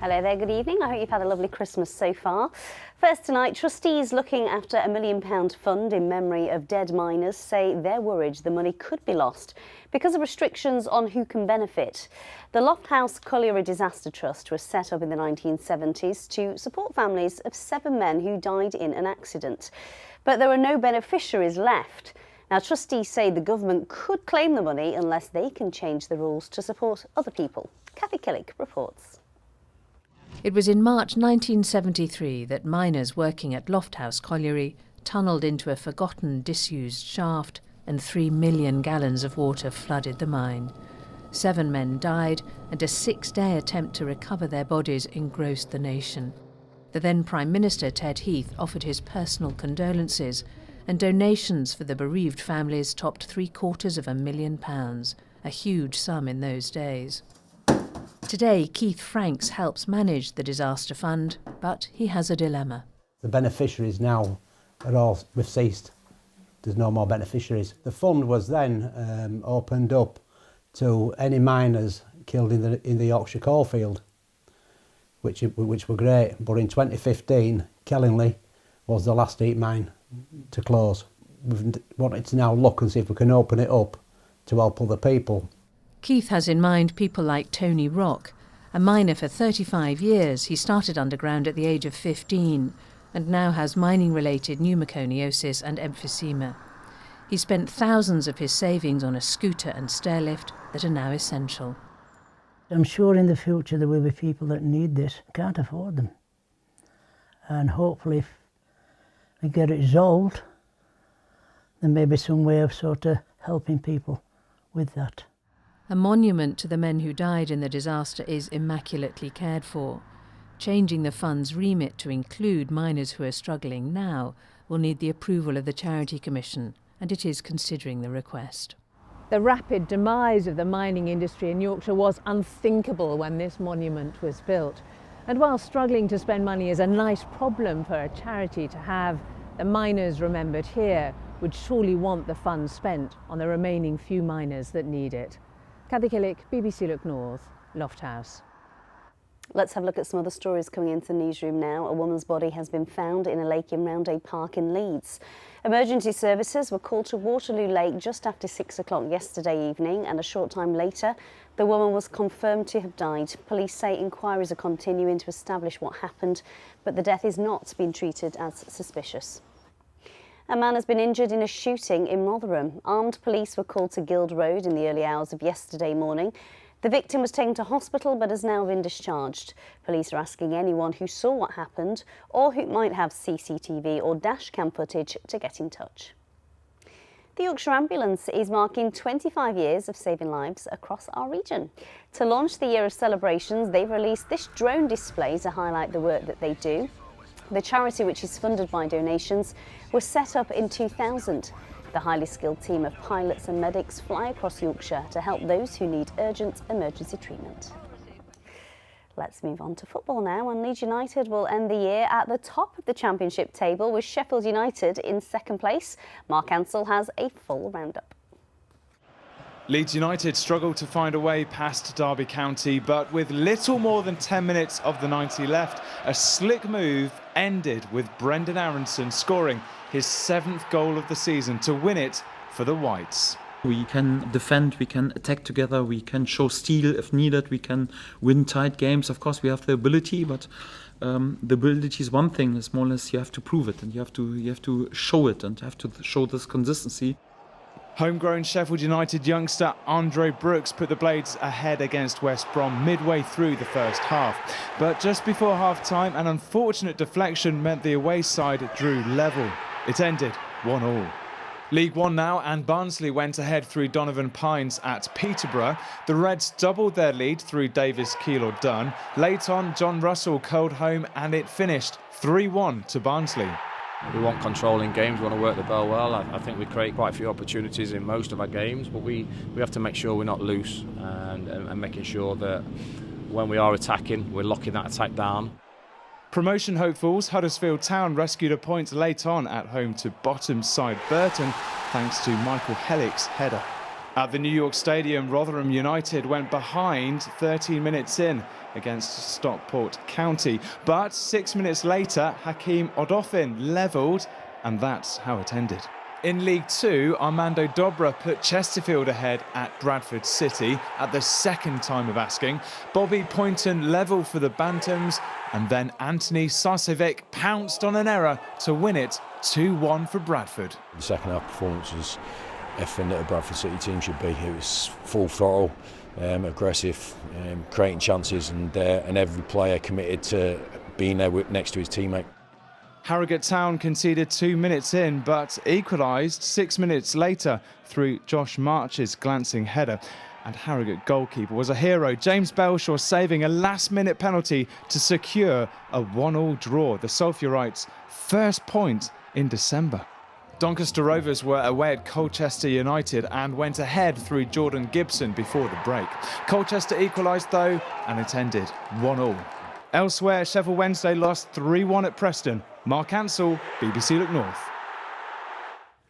Hello there, good evening. I hope you've had a lovely Christmas so far. First tonight, trustees looking after a £1 million fund in memory of dead miners say they're worried the money could be lost because of restrictions on who can benefit. The Lofthouse Colliery Disaster Trust was set up in the 1970s to support families of 7 men who died in an accident. But there are no beneficiaries left. Now, trustees say the government could claim the money unless they can change the rules to support other people. Kathy Killick reports. It was in March 1973 that miners working at Lofthouse Colliery tunnelled into a forgotten, disused shaft and 3 million gallons of water flooded the mine. 7 men died and a 6-day attempt to recover their bodies engrossed the nation. The then Prime Minister Ted Heath offered his personal condolences and donations for the bereaved families topped £750,000, a huge sum in those days. Today, Keith Franks helps manage the disaster fund, but he has a dilemma. The beneficiaries now are all, we've ceased. There's no more beneficiaries. The fund was then opened up to any miners killed in the Yorkshire coalfield, which were great. But in 2015, Kellingley was the last deep mine to close. We've wanted to now look and see if we can open it up to help other people. Keith has in mind people like Tony Rock. A miner for 35 years, he started underground at the age of 15 and now has mining-related pneumoconiosis and emphysema. He spent thousands of his savings on a scooter and stairlift that are now essential. I'm sure in the future there will be people that need this, can't afford them. And hopefully if we get it resolved, there may be some way of sort of helping people with that. A monument to the men who died in the disaster is immaculately cared for. Changing the fund's remit to include miners who are struggling now will need the approval of the Charity Commission, and it is considering the request. The rapid demise of the mining industry in Yorkshire was unthinkable when this monument was built. And while struggling to spend money is a nice problem for a charity to have, the miners remembered here would surely want the funds spent on the remaining few miners that need it. Kathy Killick, BBC Look North, Lofthouse. Let's have a look at some other stories coming into the newsroom now. A woman's body has been found in a lake in Roundhay Park in Leeds. Emergency services were called to Waterloo Lake just after 6 o'clock yesterday evening, and a short time later the woman was confirmed to have died. Police say inquiries are continuing to establish what happened, but the death is not being treated as suspicious. A man has been injured in a shooting in Rotherham. Armed police were called to Guild Road in the early hours of yesterday morning. The victim was taken to hospital but has now been discharged. Police are asking anyone who saw what happened or who might have CCTV or dashcam footage to get in touch. The Yorkshire Ambulance is marking 25 years of saving lives across our region. To launch the year of celebrations, they've released this drone display to highlight the work that they do. The charity, which is funded by donations, was set up in 2000. The highly skilled team of pilots and medics fly across Yorkshire to help those who need urgent emergency treatment. Let's move on to football now, and Leeds United will end the year at the top of the Championship table with Sheffield United in second place. Mark Ansell has a full roundup. Leeds United struggled to find a way past Derby County, but with little more than 10 minutes of the 90 left, a slick move ended with Brendan Aronson scoring his 7th goal of the season to win it for the Whites. We can defend, we can attack together, we can show steel if needed, we can win tight games. Of course, we have the ability, but the ability is one thing. It's more or less you have to prove it, and you have to show it, and have to show this consistency. Homegrown Sheffield United youngster Andre Brooks put the Blades ahead against West Brom midway through the first half. But just before half-time, an unfortunate deflection meant the away side drew level. It ended 1-1. League One now, and Barnsley went ahead through Donovan Pines at Peterborough. The Reds doubled their lead through Davis, Keeler, Dunn. Late on, John Russell curled home and it finished 3-1 to Barnsley. We want control in games, we want to work the ball well. I think we create quite a few opportunities in most of our games, but we have to make sure we're not loose and making sure that when we are attacking, we're locking that attack down. Promotion hopefuls Huddersfield Town rescued a point late on at home to bottom side Burton, thanks to Michael Hellick's header. At the New York Stadium, Rotherham United went behind 13 minutes in against Stockport County. But 6 minutes later, Hakeem Odofin levelled, and that's how it ended. In League Two, Armando Dobra put Chesterfield ahead at Bradford City at the second time of asking. Bobby Poynton levelled for the Bantams, and then Anthony Sarcevic pounced on an error to win it 2-1 for Bradford. The second half performance was everything that a Bradford City team should be. It was full throttle, aggressive, creating chances, and every player committed to being there next to his teammate. Harrogate Town conceded 2 minutes in, but equalised 6 minutes later through Josh March's glancing header. And Harrogate goalkeeper was a hero, James Belshaw, saving a last-minute penalty to secure a 1-1 draw, the Sulphurites' first point in December. Doncaster Rovers were away at Colchester United and went ahead through Jordan Gibson before the break. Colchester equalised though, and it ended 1-1. Elsewhere, Sheffield Wednesday lost 3-1 at Preston. Mark Ansell, BBC Look North.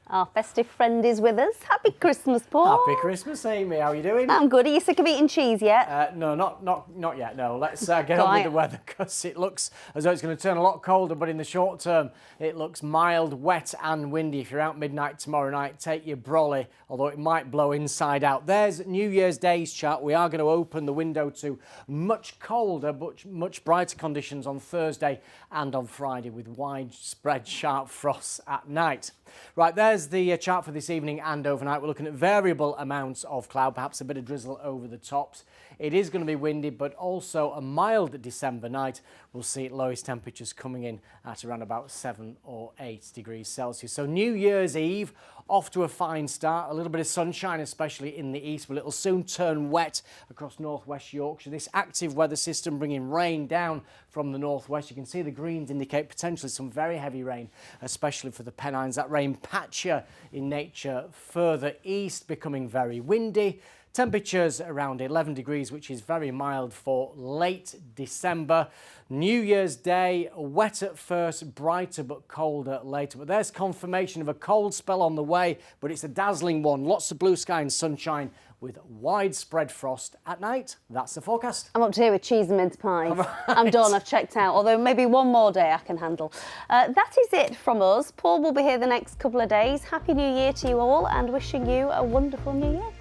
Our festive friend is with us. Happy Christmas, Paul. Happy Christmas, Amy. How are you doing? I'm good. Are you sick of eating cheese yet? No, not yet. No. Let's get on with the weather, because it looks as though it's going to turn a lot colder. But in the short term, it looks mild, wet, and windy. If you're out midnight tomorrow night, take your brolly, although it might blow inside out. There's New Year's Day's chart. We are going to open the window to much colder, but much brighter conditions on Thursday and on Friday, with widespread sharp frosts at night. Right, there's the chart for this evening and overnight. We're looking at variable amounts of cloud, perhaps a bit of drizzle over the tops. It is going to be windy, but also a mild December night. We'll see lowest temperatures coming in at around about 7 or 8 degrees Celsius. So New Year's Eve, off to a fine start. A little bit of sunshine, especially in the east, but it'll soon turn wet across northwest Yorkshire. This active weather system bringing rain down from the northwest. You can see the greens indicate potentially some very heavy rain, especially for the Pennines. That rain patchier in nature further east, becoming very windy. Temperatures around 11 degrees, which is very mild for late December. New Year's Day, wet at first, brighter but colder later. But there's confirmation of a cold spell on the way, but it's a dazzling one. Lots of blue sky and sunshine with widespread frost at night. That's the forecast. I'm up to here with cheese and mince pies. Right. I'm done, I've checked out, although maybe one more day I can handle. That is it from us. Paul will be here the next couple of days. Happy New Year to you all, and wishing you a wonderful New Year.